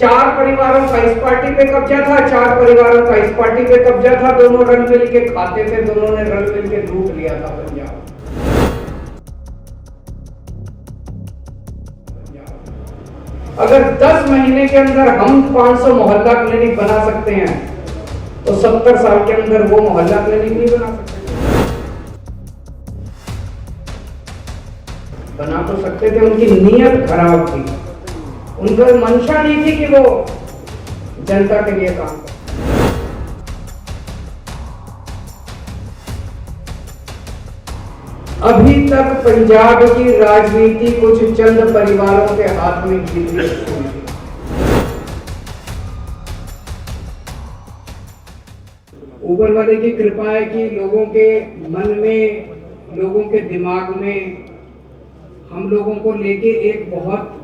4 परिवारों का इस पार्टी पे कब्जा था, 4 परिवारों का इस पार्टी पे कब्जा था, दोनों रल मिल के खाते थे, दोनों ने रल मिल के लूट लिया था पंजाब। अगर 10 महीने के अंदर हम 500 मोहल्ला क्लिनिक बना सकते हैं तो 70 साल के अंदर वो मोहल्ला क्लिनिक नहीं बना सकते। बना तो सकते थे, उनकी नीयत खराब थी, उनका मंशा नहीं थी कि वो जनता के लिए काम करे। अभी तक पंजाब की राजनीति कुछ चंद परिवारों के हाथ में जीत गई। ऊपर वाले की कृपा है कि लोगों के मन में, लोगों के दिमाग में हम लोगों को लेके एक बहुत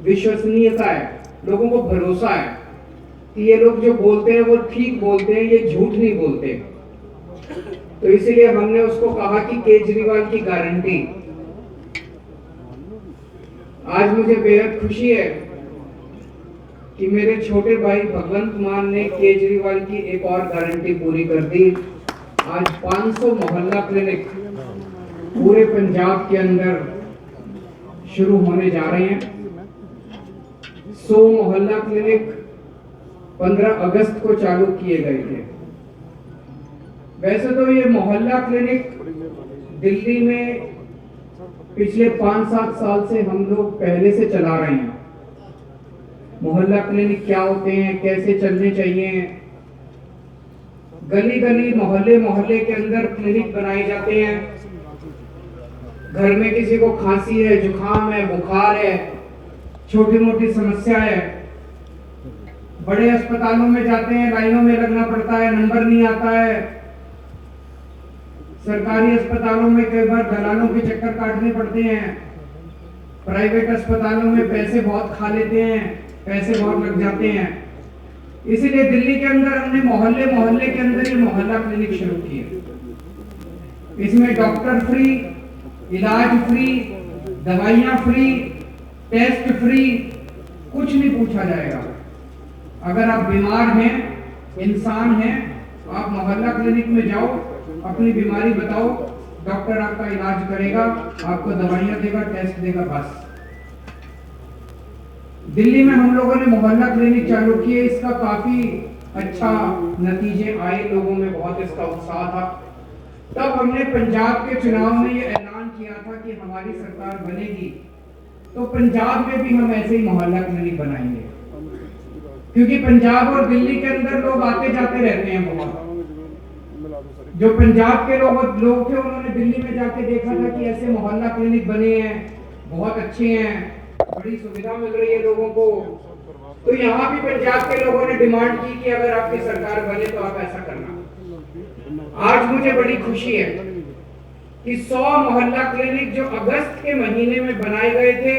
विश्वसनीयता है, लोगों को भरोसा है कि ये लोग जो बोलते हैं वो ठीक बोलते हैं, ये झूठ नहीं बोलते। तो इसीलिए हमने उसको कहा कि केजरीवाल की गारंटी। आज मुझे बेहद खुशी है कि मेरे छोटे भाई भगवंत मान ने केजरीवाल की एक और गारंटी पूरी कर दी। आज 500 मोहल्ला क्लिनिक पूरे पंजाब के अंदर शुरू होने जा रहे हैं। 100 मोहल्ला क्लिनिक 15 अगस्त को चालू किए गए थे। वैसे तो ये मोहल्ला क्लिनिक दिल्ली में पिछले 5-7 साल से हम लोग पहले से चला रहे हैं। मोहल्ला क्लिनिक क्या होते हैं, कैसे चलने चाहिए, गली गली मोहल्ले मोहल्ले के अंदर क्लिनिक बनाए जाते हैं। घर में किसी को खांसी है, जुकाम है, बुखार है, छोटी मोटी समस्या है, बड़े अस्पतालों में जाते हैं, लाइनों में लगना पड़ता है, नंबर नहीं आता है। सरकारी अस्पतालों में कई बार दलालों के चक्कर काटने पड़ते हैं। प्राइवेट अस्पतालों में पैसे बहुत खा लेते हैं, पैसे बहुत लग जाते हैं। इसीलिए दिल्ली के अंदर हमने मोहल्ले मोहल्ले के अंदर ये मोहल्ला क्लिनिक शुरू किए। इसमें डॉक्टर फ्री, इलाज फ्री, दवाइयां फ्री, टेस्ट फ्री, कुछ नहीं पूछा जाएगा। अगर आप बीमार हैं, इंसान हैं, आप मोहल्ला क्लिनिक में जाओ, अपनी बीमारी बताओ, डॉक्टर आपका इलाज करेगा, आपको दवाइयां देगा, टेस्ट देगा, बस। दिल्ली में हम लोगों ने मोहल्ला क्लिनिक चालू किए, इसका काफी अच्छा नतीजे आए, लोगों में बहुत इसका उत्साह था। तब हमने पंजाब के चुनाव में ये ऐलान किया था कि हमारी सरकार बनेगी तो पंजाब में भी हम ऐसे ही मोहल्ला क्लिनिक बनाएंगे, क्योंकि पंजाब और दिल्ली के अंदर लोग आते जाते रहते हैं बहुत। जो पंजाब के लोग थे उन्होंने दिल्ली में जाके देखा था कि ऐसे मोहल्ला क्लिनिक बने हैं, बहुत अच्छे हैं, बड़ी सुविधा मिल रही है लोगों को। तो यहाँ भी पंजाब के लोगों ने डिमांड की कि अगर आपकी सरकार बने तो आप ऐसा करना। आज मुझे बड़ी खुशी है कि 100 मोहल्ला क्लिनिक जो अगस्त के महीने में बनाए गए थे,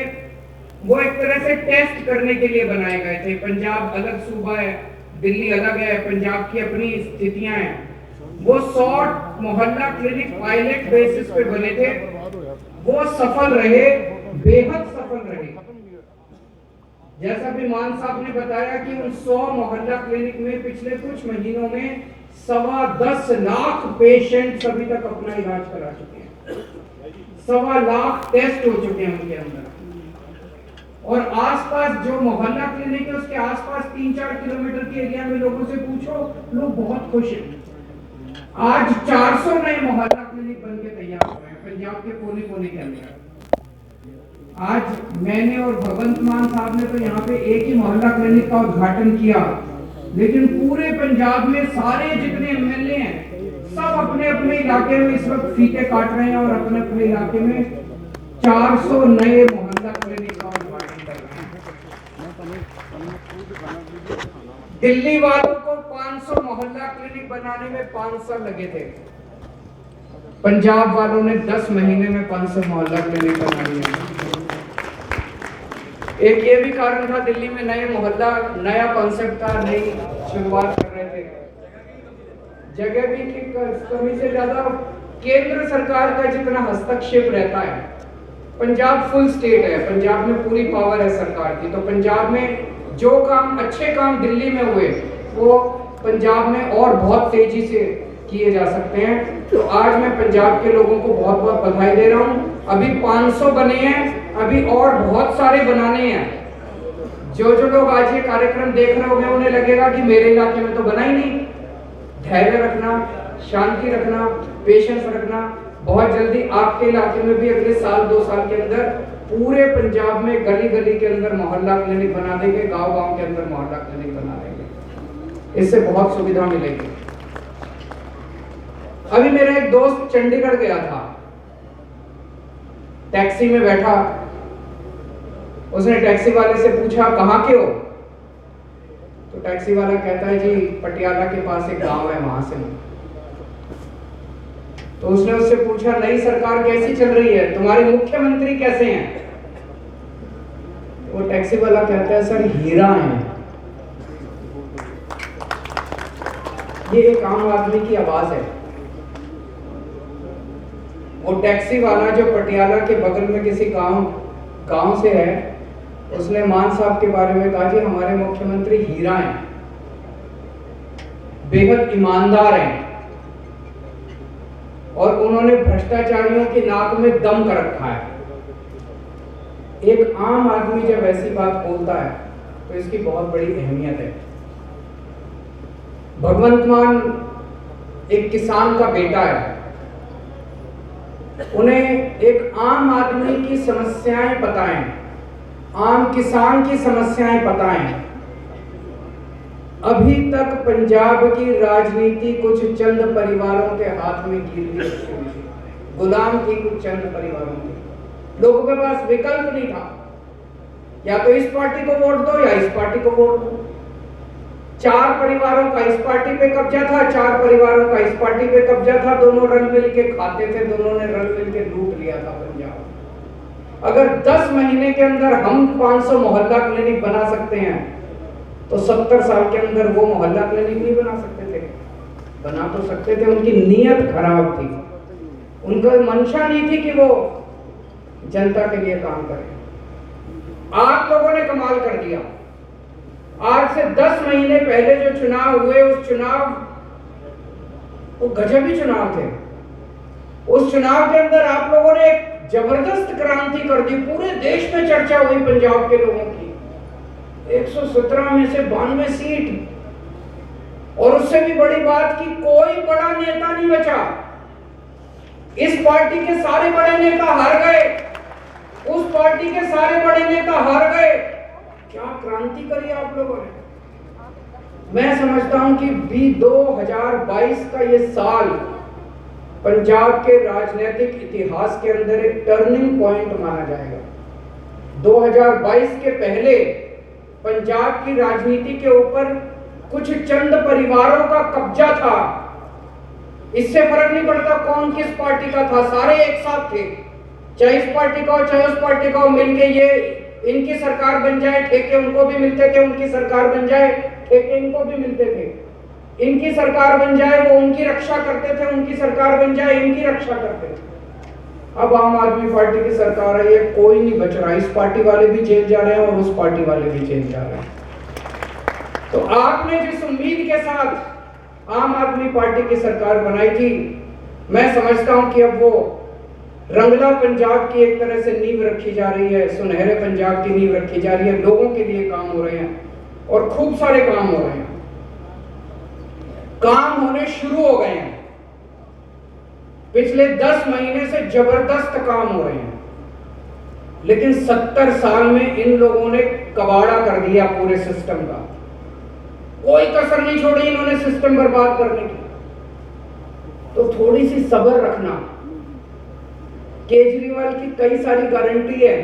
वो एक तरह से टेस्ट करने के लिए बनाए गए थे। पंजाब अलग सूबा है, दिल्ली अलग है, पंजाब की अपनी स्थितियां हैं। वो 100 मोहल्ला क्लिनिक पायलट बेसिस पे बने थे, वो सफल रहे, बेहद सफल रहे। जैसा भी मान साहब ने बताया कि उन 100 मोहल्ला क्लिनिक में पिछले कुछ महीनों में 10.25 लाख पेशेंट अभी तक अपना इलाज करा चुके हैं, 1.25 लाख टेस्ट हो चुके हैं उनके अंदर। और आसपास जो मोहल्ला क्लिनिक है उसके आसपास 3-4 किलोमीटर के एरिया में लोगों से पूछो, लोग बहुत खुश हैं। आज 400 नए मोहल्ला क्लिनिक बन के तैयार हो रहे हैं पंजाब के कोने कोने के अंदर। आज मैंने और भगवंत मान साहब ने तो यहाँ पे एक ही मोहल्ला क्लिनिक का उद्घाटन किया, लेकिन पूरे पंजाब में सारे जितने एमएलए हैं सब अपने अपने इलाके में इस वक्त फीते काट रहे हैं और अपने अपने इलाके में 400 नए मोहल्ला क्लिनिक का उद्घाटन कर रहे हैं। दिल्ली वालों को 500 मोहल्ला क्लिनिक बनाने में 5 साल लगे थे, पंजाब वालों ने 10 महीने में 500 मोहल्ला क्लिनिक बना लिए। एक ये भी कारण था, दिल्ली में नए मोहल्ला, नया कॉन्सेप्ट था, नई शुरुआत कर रहे थे, जगह भी की कमी से ज्यादा केंद्र सरकार का जितना हस्तक्षेप रहता है। पंजाब फुल स्टेट है, पंजाब में पूरी पावर है सरकार की, तो पंजाब में जो काम अच्छे काम दिल्ली में हुए वो पंजाब में और बहुत तेजी से किए जा सकते हैं। तो आज मैं पंजाब के लोगों को बहुत बहुत बधाई दे रहा हूँ। अभी 500 बने हैं, अभी और बहुत सारे बनाने हैं। जो लोग आज ये कार्यक्रम देख रहे होंगे उन्हें लगेगा कि मेरे इलाके में तो बना ही नहीं। धैर्य रखना, शांति रखना, पेशेंस रखना, बहुत जल्दी आपके इलाके में भी अगले साल 2 साल के अंदर पूरे पंजाब में गली गली के अंदर मोहल्ला क्लिनिक बना देंगे, गांव गांव के अंदर मोहल्ला क्लिनिक बना देंगे। इससे बहुत सुविधा मिलेगी। अभी मेरा एक दोस्त चंडीगढ़ गया था, टैक्सी में बैठा, उसने टैक्सी वाले से पूछा कहाँ के हो? तो टैक्सी वाला कहता है जी पटियाला के पास एक गांव है, वहां से हूं। तो उसने उससे पूछा नई सरकार कैसी चल रही है, तुम्हारे मुख्यमंत्री कैसे हैं? वो टैक्सी वाला कहता है सर हीरा है। ये एक आम आदमी की आवाज है। वो टैक्सी वाला जो पटियाला के बगल में किसी गांव से है, उसने मान साहब के बारे में कहा जी हमारे मुख्यमंत्री हीरा हैं, बेहद ईमानदार हैं और उन्होंने भ्रष्टाचारियों की नाक में दम कर रखा है। एक आम आदमी जब ऐसी बात बोलता है तो इसकी बहुत बड़ी अहमियत है। भगवंत मान एक किसान का बेटा है, उन्हें एक आम आदमी की समस्याएं बताएं, आम किसान की समस्याएं बताएं। अभी तक पंजाब की राजनीति कुछ चंद परिवारों के हाथ में गिरवी थी, गुलाम थी कुछ चंद परिवारों के। लोगों के पास विकल्प नहीं था, या तो इस पार्टी को वोट दो या इस पार्टी को वोट दो। 4 परिवारों का इस पार्टी पे कब्जा था, 4 परिवारों का इस पार्टी पे कब्जा था, दोनों रल मिल के खाते थे, दोनों ने रल मिल के लूट लिया था पंजाब। अगर 10 महीने के अंदर हम 500 मोहल्ला क्लिनिक बना सकते हैं तो 70 साल के अंदर वो मोहल्ला क्लिनिक नहीं बना सकते थे। बना तो सकते थे, उनकी नीयत खराब थी, उनका मंशा नहीं थी कि वो जनता के लिए काम करें। आप लोगों ने कमाल कर दिया। आज से 10 महीने पहले जो चुनाव हुए, उस चुनाव वो गजबी चुनाव थे। उस चुनाव के अंदर आप लोगों ने एक जबरदस्त क्रांति कर दी। पूरे देश में चर्चा हुई पंजाब के लोगों की। 117 में से 92 सीट, और उससे भी बड़ी बात कि कोई बड़ा नेता नहीं बचा। इस पार्टी के सारे बड़े नेता हार गए, उस पार्टी के सारे बड़े नेता हार गए। क्या क्रांति करी आप लोगों ने। मैं समझता हूं कि 2022 का ये साल पंजाब के राजनीतिक इतिहास के अंदर एक टर्निंग पॉइंट माना जाएगा। 2022 के पहले पंजाब की राजनीति के ऊपर कुछ चंद परिवारों का कब्जा था। इससे फर्क नहीं पड़ता कौन किस पार्टी का था, सारे एक साथ थे। चाहे इस पार्टी का हो चाहे उस पार्टी का हो, मिलके ये इनकी सरकार बन जाए, ठेके उनको भी मिलते थे, उनकी सरकार बन जाए, ठेके इनको भी मिलते थे। इनकी सरकार बन जाए, वो उनकी रक्षा करते थे, उनकी सरकार बन जाए, इनकी रक्षा करते थे। अब आम आदमी पार्टी की सरकार है, ये कोई नहीं बच रहा। इस पार्टी वाले भी जेल जा रहे हैं और उस पार्टी वाले भी जेल जा रहे हैं। तो आपने जिस उम्मीद के साथ आम आदमी पार्टी की सरकार बनाई थी, मैं समझता हूं कि अब वो रंगला पंजाब की एक तरह से नींव रखी जा रही है, सुनहरे पंजाब की नींव रखी जा रही है। लोगों के लिए काम हो रहे हैं और खूब सारे काम हो रहे हैं। काम होने शुरू हो गए हैं। पिछले 10 महीने से जबरदस्त काम हो रहे हैं, लेकिन 70 साल में इन लोगों ने कबाड़ा कर दिया पूरे सिस्टम का। कोई कसर नहीं छोड़ी इन्होंने सिस्टम बर्बाद करने की। तो थोड़ी सी सब्र रखना। केजरीवाल की कई सारी गारंटी है।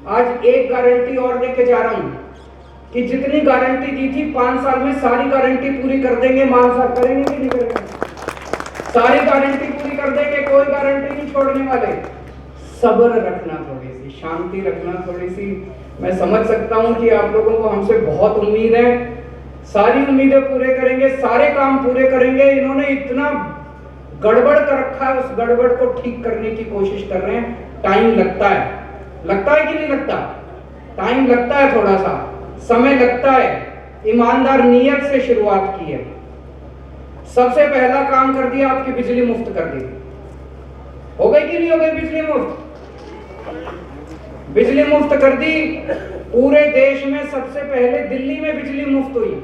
आज एक गारंटी और लेके जा रहा हूं कि जितनी गारंटी दी थी 5 साल में सारी गारंटी पूरी कर देंगे। मान साहब करेंगे कि नहीं करेंगे? सारी गारंटी पूरी कर देंगे, कोई गारंटी नहीं छोड़ने वाले। सब्र रखना, थोड़ी सी शांति रखना, थोड़ी सी। मैं समझ सकता हूं कि आप लोगों को हमसे बहुत उम्मीद है, सारी उम्मीदें पूरे करेंगे, सारे काम पूरे करेंगे। इन्होंने इतना गड़बड़ कर रखा है, उस गड़बड़ को ठीक करने की कोशिश कर रहे हैं। टाइम लगता है कि नहीं लगता? टाइम लगता है थोड़ा सा। समय लगता है, ईमानदार नियत से शुरुआत की है। सबसे पहला काम कर दिया, आपकी बिजली मुफ्त कर दी। हो गई कि नहीं हो गई बिजली मुफ्त? बिजली मुफ्त कर दी। पूरे देश में सबसे पहले दिल्ली में बिजली मुफ्त हुई,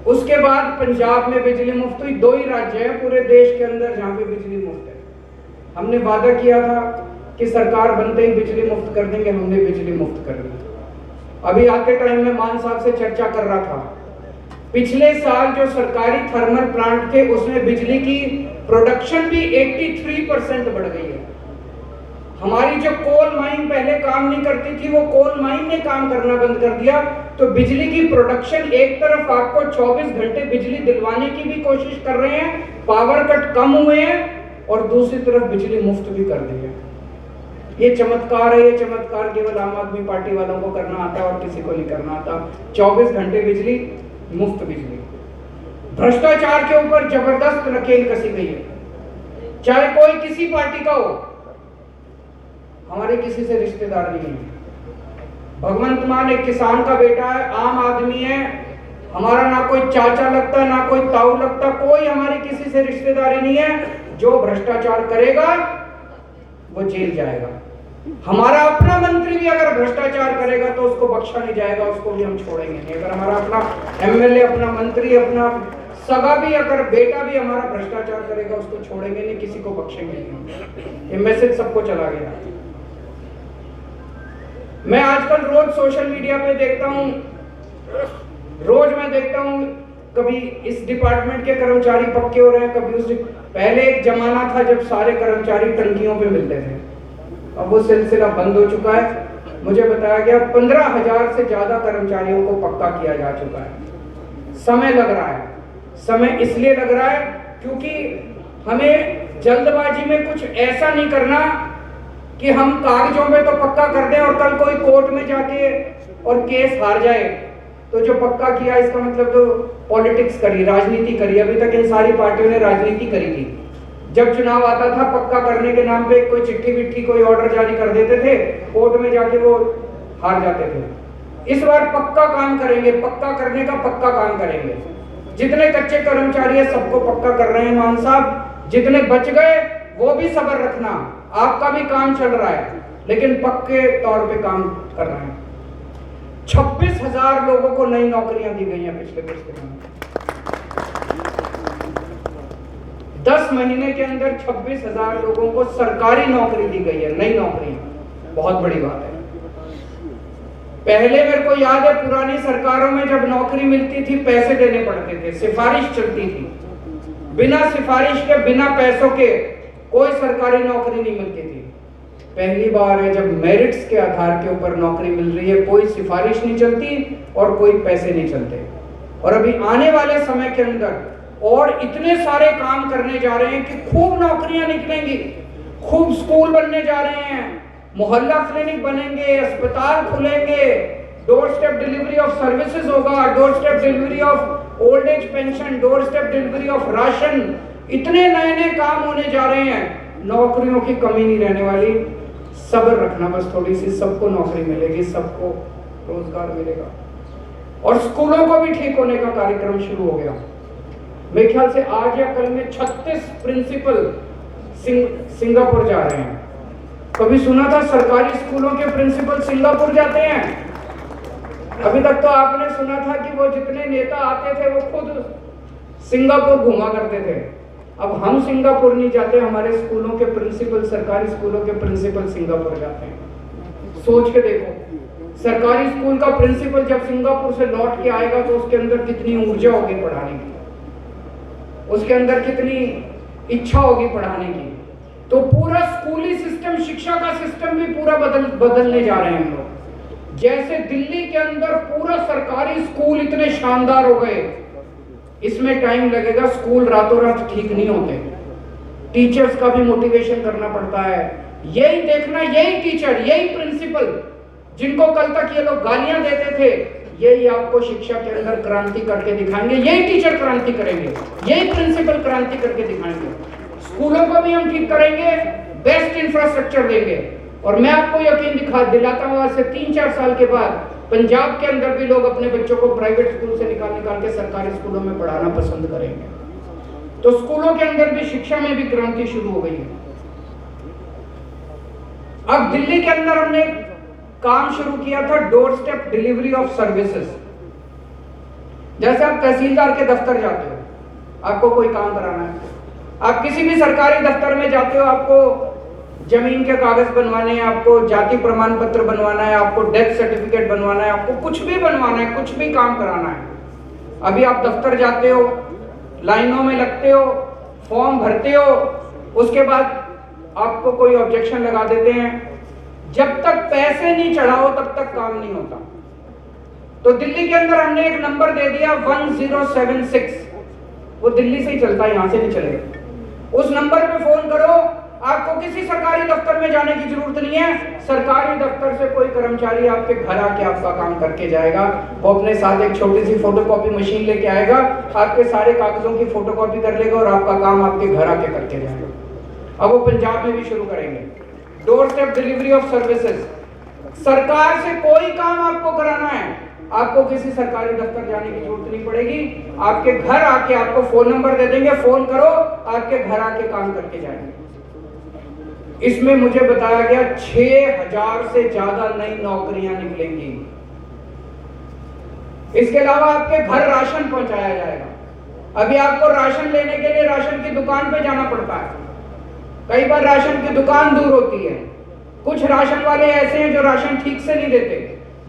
उसके बाद पंजाब में बिजली मुफ्त हुई। 2 ही राज्य है पूरे देश के अंदर जहां पे बिजली मुफ्त है। हमने वादा किया था कि सरकार बनते ही बिजली मुफ्त कर देंगे, हमने बिजली मुफ्त कर दी। अभी आते टाइम में मान साहब से चर्चा कर रहा था, पिछले साल जो सरकारी थर्मल प्लांट थे उसमें बिजली की प्रोडक्शन भी 83% बढ़ गई है। हमारी जो कोल माइन पहले काम नहीं करती थी, वो कोल माइन ने काम करना बंद कर दिया। तो बिजली की प्रोडक्शन, एक तरफ आपको 24 घंटे बिजली दिलवाने की भी कोशिश कर रहे हैं, पावर कट कम हुए हैं, और दूसरी तरफ बिजली मुफ्त भी कर दी है। ये चमत्कार है। ये चमत्कार केवल आम आदमी पार्टी वालों को करना आता है और किसी को नहीं करना आता। 24 घंटे बिजली, मुफ्त बिजली। भ्रष्टाचार के ऊपर जबरदस्त नकेल कसी गई है, चाहे कोई किसी पार्टी का हो। हमारे किसी से रिश्तेदार नहीं है। भगवंत मान एक किसान का बेटा है, आम आदमी है, हमारा ना कोई चाचा लगता, ना कोई ताऊ लगता, कोई हमारी किसी से रिश्तेदारी नहीं है। जो भ्रष्टाचार करेगा वो जेल जाएगा। हमारा अपना मंत्री भी अगर भ्रष्टाचार करेगा तो उसको बख्शा नहीं जाएगा, उसको भी हम छोड़ेंगे नहीं। अगर हमारा अपना एमएलए, अपना मंत्री, अपना सगा भी, अगर बेटा भी हमारा भ्रष्टाचार करेगा, उसको छोड़ेंगे नहीं, किसी को बख्शेंगे नहीं। ये मैसेज सबको चला गया। मैं आजकल रोज सोशल मीडिया पे देखता हूँ, रोज मैं देखता हूँ, कभी इस डिपार्टमेंट के कर्मचारी पक्के हो रहे हैं, कभी उस। पहले एक जमाना था जब सारे कर्मचारी टंकियों पे मिलते थे, अब वो सिलसिला बंद हो चुका है। मुझे बताया गया 15,000 से ज्यादा कर्मचारियों को पक्का किया जा चुका है। समय लग रहा है। समय इसलिए लग रहा है क्योंकि हमें जल्दबाजी में कुछ ऐसा नहीं करना कि हम कागजों में तो पक्का कर दें और कल कोई कोर्ट में जाके और केस हार जाए। तो जो पक्का किया इसका मतलब तो पॉलिटिक्स करी, राजनीति करी। अभी तक इन सारी पार्टियों ने राजनीति करी थी। जब चुनाव आता था, पक्का करने के नाम पे कोई चिट्ठी विट्ठी, कोई ऑर्डर जारी कर देते थे, कोर्ट में जाके वो हार जाते थे। इस बार पक्का काम करेंगे, पक्का करने का पक्का काम करेंगे। जितने कच्चे कर्मचारी है सबको पक्का कर रहे हैं मान साहब। जितने बच गए वो भी सब्र रखना, आपका भी काम चल रहा है, लेकिन पक्के तौर पे काम कर रहे हैं। 26,000 लोगों को नई नौकरियां दी गई हैं पिछले कुछ दिनों में। 10 महीने के अंदर 26,000 लोगों को सरकारी नौकरी दी गई है, नई नौकरी। बहुत बड़ी बात है। पहले मेरे को याद है, पुरानी सरकारों में जब नौकरी मिलती थी पैसे देने पड़ते थे, सिफारिश चलती थी। बिना सिफारिश के, बिना पैसों के कोई सरकारी नौकरी नहीं मिलती थी। पहली बार है जब मेरिट्स के आधार के ऊपर नौकरी मिल रही है, कोई सिफारिश नहीं चलती और कोई पैसे नहीं चलते। और अभी आने वाले समय के अंदर और इतने सारे काम करने जा रहे हैं कि खूब नौकरियां निकलेंगी, खूब स्कूल बनने जा रहे हैं, मोहल्ला क्लिनिक बनेंगे, अस्पताल खुलेंगे, doorstep delivery of services होगा, doorstep delivery of old age pension, doorstep delivery of ration. इतने नए नए काम होने जा रहे हैं, नौकरियों की कमी नहीं रहने वाली। सब्र रखना बस थोड़ी सी, सबको नौकरी मिलेगी, सबको रोजगार मिलेगा। और स्कूलों को भी ठीक होने का कार्यक्रम शुरू हो गया। मेरे ख्याल से आज या कल में 36 प्रिंसिपल सिंगापुर जा रहे हैं। कभी सुना था सरकारी स्कूलों के प्रिंसिपल सिंगापुर जाते हैं? अभी तक तो आपने सुना था कि वो जितने नेता आते थे वो खुद सिंगापुर घुमा करते थे। अब हम सिंगापुर नहीं जाते, हमारे स्कूलों के प्रिंसिपल, सरकारी स्कूलों के प्रिंसिपल सिंगापुर जाते हैं। सोच के देखो, सरकारी स्कूल का प्रिंसिपल जब सिंगापुर से लौट के आएगा तो उसके अंदर कितनी ऊर्जा होगी पढ़ाने की, उसके अंदर कितनी इच्छा होगी पढ़ाने की। तो पूरा स्कूली सिस्टम, शिक्षा का सिस्टम भी पूरा बदलने जा रहे हैं हम लोग। जैसे दिल्ली के अंदर पूरा सरकारी स्कूल इतने शानदार हो गए, इसमें टाइम लगेगा। स्कूल रातों रात ठीक नहीं होते, टीचर्स का भी मोटिवेशन करना पड़ता है। यही देखना, यही टीचर, यही प्रिंसिपल जिनको कल तक ये लोग गालियां देते थे, यही आपको शिक्षा के अंदर क्रांति करके दिखाएंगे। यही टीचर क्रांति करेंगे, यही प्रिंसिपल क्रांति करके दिखाएंगे। स्कूलों को भी हम ठीक करेंगे, बेस्ट इंफ्रास्ट्रक्चर देंगे, और मैं आपको यकीन दिलाता हूँ, आज से 3-4 साल के बाद पंजाब के अंदर भी लोग अपने बच्चों को प्राइवेट स्कूल से निकाल के सरकारी स्कूलों में पढ़ाना पसंद करेंगे। तो स्कूलों के अंदर भी, शिक्षा में भी क्रांति शुरू हो गई है। अब दिल्ली के अंदर हमने काम शुरू किया था door step delivery of services. जैसे आप तहसीलदार के दफ्तर जाते हो, आपको कोई काम कराना है, आप किसी भी सरकारी दफ्तर में जाते हो, आपको जमीन के कागज बनवाने हैं, आपको जाति प्रमाण पत्र बनवाना है, आपको डेथ सर्टिफिकेट बनवाना है, आपको कुछ भी बनवाना है, कुछ भी काम कराना है। अभी आप दफ्तर जाते हो, लाइनों में लगते हो, फॉर्म भरते हो, उसके बाद आपको कोई ऑब्जेक्शन लगा देते हैं। जब तक पैसे नहीं चढ़ाओ तब तक काम नहीं होता। तो दिल्ली के अंदर हमने एक नंबर दे दिया 1076, वो दिल्ली से ही चलता है, यहां से नहीं चलेगा। उस नंबर पे फोन करो, आपको किसी सरकारी दफ्तर में जाने की जरूरत नहीं है। सरकारी दफ्तर से कोई कर्मचारी आपके घर आके आपका काम करके जाएगा। वो अपने साथ एक छोटी सी फोटोकॉपी मशीन लेके आएगा, आपके सारे कागजों की फोटोकॉपी कर लेगा और आपका काम आपके घर आके करके जाएगा। अब वो पंजाब में भी शुरू करेंगे door step delivery of services. सरकार से कोई काम आपको कराना है, आपको किसी सरकारी दफ्तर जाने की जरूरत नहीं पड़ेगी। आपके घर आके आपको फोन नंबर दे देंगे, फोन करो, आपके घर आके काम करके जाएंगे। इसमें मुझे बताया गया 6000 से ज्यादा नई नौकरियां निकलेंगी। इसके अलावा आपके घर राशन पहुंचाया जाएगा। अभी आपको राशन लेने के लिए राशन की दुकान पे जाना पड़ता है। कई बार राशन की दुकान दूर होती है। कुछ राशन वाले ऐसे हैं जो राशन ठीक से नहीं देते,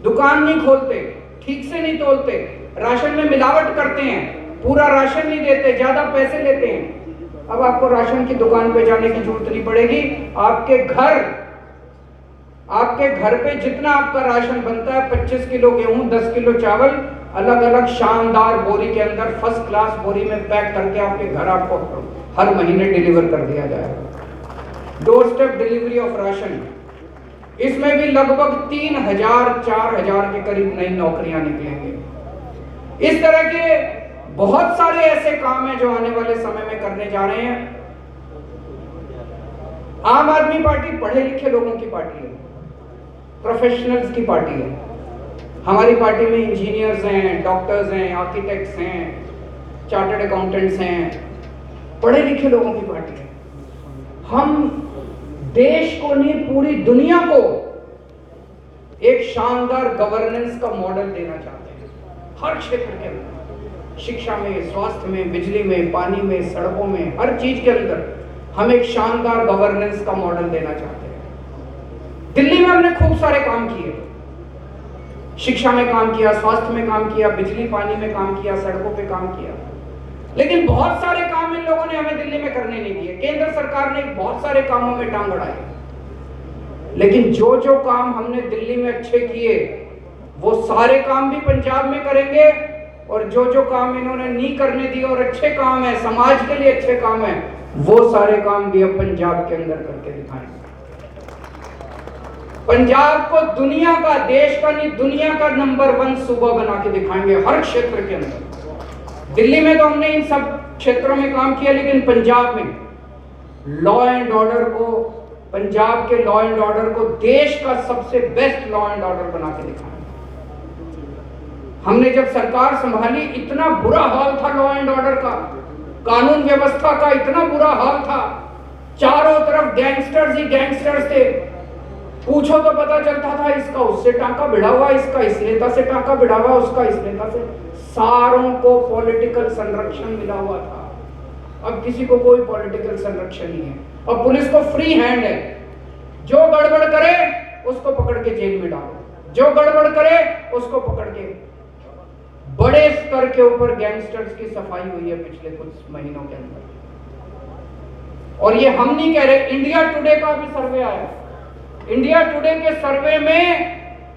दुकान नहीं खोलते, ठीक से नहीं तोलते, राशन में मिलावट करते हैं, पूरा राशन नहीं देते, ज्यादा पैसे लेते हैं। अब आपको राशन की दुकान पे जाने की जरूरत नहीं पड़ेगी। आपके घर पे जितना आपका राशन बनता है, 25 किलो गेहूं, 10 किलो चावल, अलग अलग शानदार बोरी के अंदर, फर्स्ट क्लास बोरी में पैक करके आपके घर आपको हर महीने डिलीवर कर दिया जाएगा। Door step delivery of ration, इसमें भी लगभग 3000-4000 के करीब नई नौकरियां निकलेंगे। इस तरह के बहुत सारे ऐसे काम हैं जो आने वाले समय में करने जा रहे हैं। आम आदमी पार्टी पढ़े लिखे लोगों की पार्टी है, प्रोफेशनल्स की पार्टी है। हमारी पार्टी में इंजीनियर्स हैं, डॉक्टर्स हैं, आर्किटेक्ट्स हैं, चार्टर्ड अकाउंटेंट्स हैं, पढ़े लिखे लोगों की पार्टी है। हम देश को नहीं, पूरी दुनिया को एक शानदार गवर्नेंस का मॉडल देना चाहते हैं। हर क्षेत्र के अंदर, शिक्षा में, स्वास्थ्य में, बिजली में, पानी में, सड़कों में, हर चीज के अंदर हम एक शानदार गवर्नेंस का मॉडल देना चाहते हैं। दिल्ली में हमने खूब सारे काम किए, शिक्षा में काम किया, स्वास्थ्य में काम किया, बिजली पानी में काम किया, सड़कों पे काम किया, लेकिन बहुत सारे काम इन लोगों ने हमें दिल्ली में करने नहीं दिए। केंद्र सरकार ने बहुत सारे कामों में टांग अड़ाई, लेकिन जो जो काम हमने दिल्ली में अच्छे किए, वो सारे काम भी पंजाब में करेंगे। और जो जो काम इन्होंने नहीं करने दिए और अच्छे काम है, समाज के लिए अच्छे काम है, वो सारे काम भी अब पंजाब के अंदर करके दिखाएंगे। पंजाब को दुनिया का, देश का नहीं, दुनिया का नंबर 1 सूबा बना के दिखाएंगे हर क्षेत्र के अंदर। दिल्ली में तो हमने इन सब क्षेत्रों में काम किया, लेकिन पंजाब में लॉ एंड ऑर्डर को, पंजाब के लॉ एंड ऑर्डर को देश का सबसे बेस्ट लॉ एंड ऑर्डर बना के दिखाएंगे। हमने जब सरकार संभाली, इतना बुरा हाल था लॉ एंड ऑर्डर का, कानून व्यवस्था का इतना बुरा हाल था, चारों तरफ गैंगस्टर्स ही गैंगस्टर्स थे। पूछो तो पता चलता था इसका उससे टांका भिड़ा हुआ, इसका इस नेता से टांका भिड़ा हुआ, उसका इस नेता से। सारों को पॉलिटिकल संरक्षण मिला हुआ था। अब किसी को कोई पॉलिटिकल संरक्षण नहीं है। अब पुलिस को फ्री हैंड है, जो गड़बड़ करे उसको पकड़ के जेल में डालो, जो गड़बड़ करे उसको पकड़ के। बड़े स्तर के ऊपर गैंगस्टर्स की सफाई हुई है पिछले कुछ महीनों के अंदर। और ये हम नहीं कह रहे, इंडिया टुडे का भी सर्वे आया। इंडिया टुडे के सर्वे में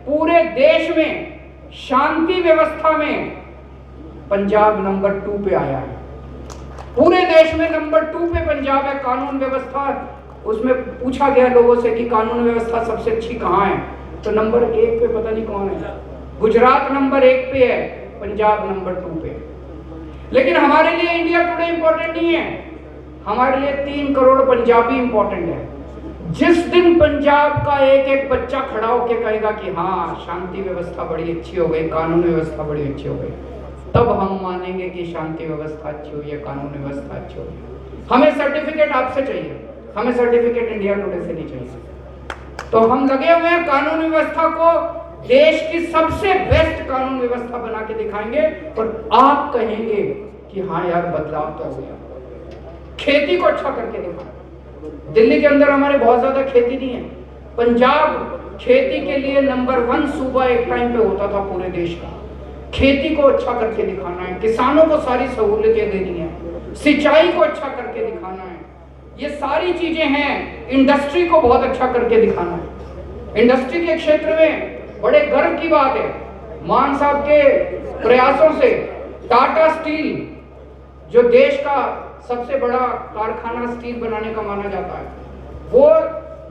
पूरे देश में शांति व्यवस्था में पंजाब नंबर 2 पे आया है। पूरे देश में नंबर 2 पे पंजाब है। कानून व्यवस्था, उसमें पूछा गया लोगों से कि कानून व्यवस्था सबसे अच्छी कहाँ है, तो नंबर 1 पे पता नहीं कौन है, गुजरात नंबर 1 पे है, पंजाब नंबर 2 पे। लेकिन हमारे लिए इंडिया टुडे इंपॉर्टेंट नहीं है, हमारे लिए 3 करोड़ पंजाबी इंपॉर्टेंट है। जिस दिन पंजाब का एक एक बच्चा खड़ा होकर कहेगा कि हाँ शांति व्यवस्था बड़ी अच्छी हो गई, कानून व्यवस्था बड़ी अच्छी हो गई, तब हम मानेंगे कि शांति व्यवस्था अच्छी हुई है, कानून व्यवस्था अच्छी हुई है। हमें सर्टिफिकेट आपसे चाहिए, हमें सर्टिफिकेट इंडिया टुडे से नहीं चाहिए। तो हम लगे हुए हैं कानून व्यवस्था को देश की सबसे बेस्ट कानून व्यवस्था बना के दिखाएंगे और आप कहेंगे कि हाँ यार बदलाव तो हो गया। खेती को अच्छा करके दिखाएं। दिल्ली के अंदर हमारे बहुत ज्यादा खेती नहीं है। पंजाब खेती के लिए नंबर 1 सूबा एक टाइम पे होता था पूरे देश का। खेती को अच्छा करके दिखाना है, किसानों को सारी सहूलियतें देनी है, सिंचाई को अच्छा करके दिखाना है, ये सारी चीजें हैं। इंडस्ट्री को बहुत अच्छा करके दिखाना है। इंडस्ट्री के क्षेत्र में बड़े गर्व की बात है, मान साहब के प्रयासों से टाटा स्टील, जो देश का सबसे बड़ा कारखाना स्टील बनाने का माना जाता है, वो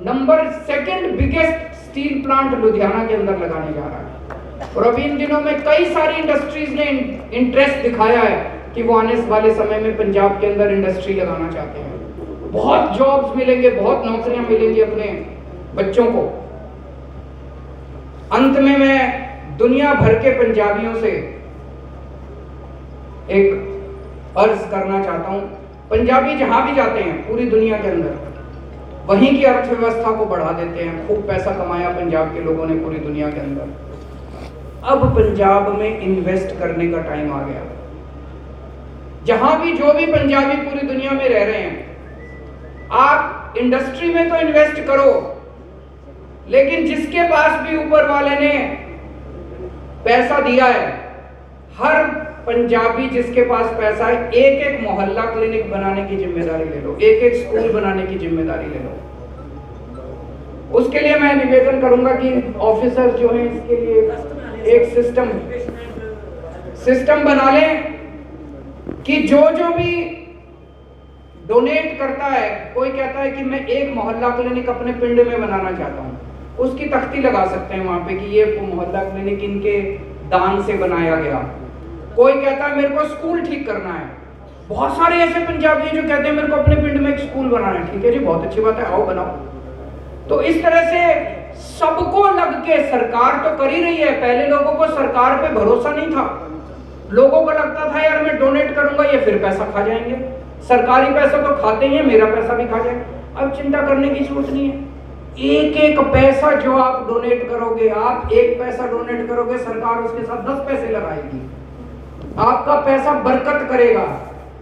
number 2 biggest steel plant Ludhiana के अंदर लगाने जा रहा है। और अभी इन दिनों में कई सारी इंडस्ट्रीज ने इंटरेस्ट दिखाया है कि वो आने वाले समय में पंजाब के अंदर इंडस्ट्री लगाना चाहते हैं। बहुत जॉब्स मिलेंगे, बहुत नौकरियां मिलेंगी अपने बच्चों को। अंत में मैं दुनिया भर के पंजाबियों से एक अर्ज करना चाहता हूं। पंजाबी जहां भी जाते हैं पूरी दुनिया के अंदर, वहीं की अर्थव्यवस्था को बढ़ा देते हैं। खूब पैसा कमाया पंजाब के लोगों ने पूरी दुनिया के अंदर। अब पंजाब में इन्वेस्ट करने का टाइम आ गया। जहां भी जो भी पंजाबी पूरी दुनिया में रह रहे हैं, आप इंडस्ट्री में तो इन्वेस्ट करो, लेकिन जिसके पास भी ऊपर वाले ने पैसा दिया है, हर पंजाबी जिसके पास पैसा है, एक एक मोहल्ला क्लिनिक बनाने की जिम्मेदारी ले लो, एक एक स्कूल बनाने की जिम्मेदारी ले लो। उसके लिए मैं निवेदन करूंगा कि ऑफिसर जो हैं इसके लिए एक सिस्टम बना लें कि जो भी डोनेट करता है, कोई कहता है कि मैं एक मोहल्ला क्लिनिक अपने पिंड में बनाना चाहता हूं, उसकी तख्ती लगा सकते हैं वहां पे कि ये मोहल्ला क्लिनिक इनके दान से बनाया गया। कोई कहता है मेरे को स्कूल ठीक करना है। बहुत सारे ऐसे पंजाबी जो कहते हैं मेरे को अपने पिंड में एक स्कूल बनाना है। ठीक है जी, बहुत अच्छी बात है, आओ बनाओ। तो इस तरह से सबको लग के, सरकार तो कर ही रही है। पहले लोगों को सरकार पे भरोसा नहीं था, लोगों को लगता था यार मैं डोनेट करूंगा ये फिर पैसा खा जाएंगे, सरकारी पैसा तो खाते ही है, मेरा पैसा भी खा जाएंगे। अब चिंता करने की जरूरत नहीं है। एक एक पैसा जो आप डोनेट करोगे, आप 1 पैसा डोनेट करोगे, सरकार उसके साथ 10 पैसे लगाएगी। आपका पैसा बरकत करेगा।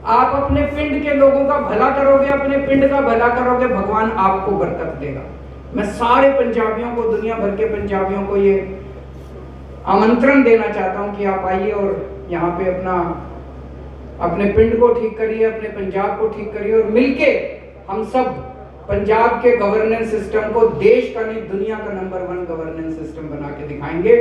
आप अपने पिंड के लोगों का भला करोगे, अपने पिंड का भला करोगे, भगवान आपको बरकत देगा। मैं सारे पंजाबियों को, दुनिया भर के पंजाबियों को ये आमंत्रण देना चाहता हूं कि आप आइए और यहाँ पे अपने पिंड को ठीक करिए, अपने पंजाब को ठीक करिए और मिलके हम सब पंजाब के गवर्नेंस सिस्टम को देश का नहीं दुनिया का नंबर 1 गवर्नेंस सिस्टम बना के दिखाएंगे।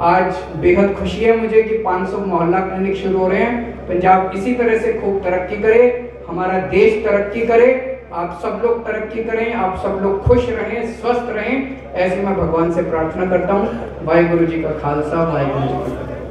आज बेहद खुशी है मुझे कि 500 मोहल्ला क्लिनिक शुरू हो रहे हैं। पंजाब इसी तरह से खूब तरक्की करे, हमारा देश तरक्की करे, आप सब लोग तरक्की करें, आप सब लोग खुश रहें, स्वस्थ रहें, ऐसे मैं भगवान से प्रार्थना करता हूँ। वाहिगुरु जी का खालसा, वाहिगुरु जी की फतेह।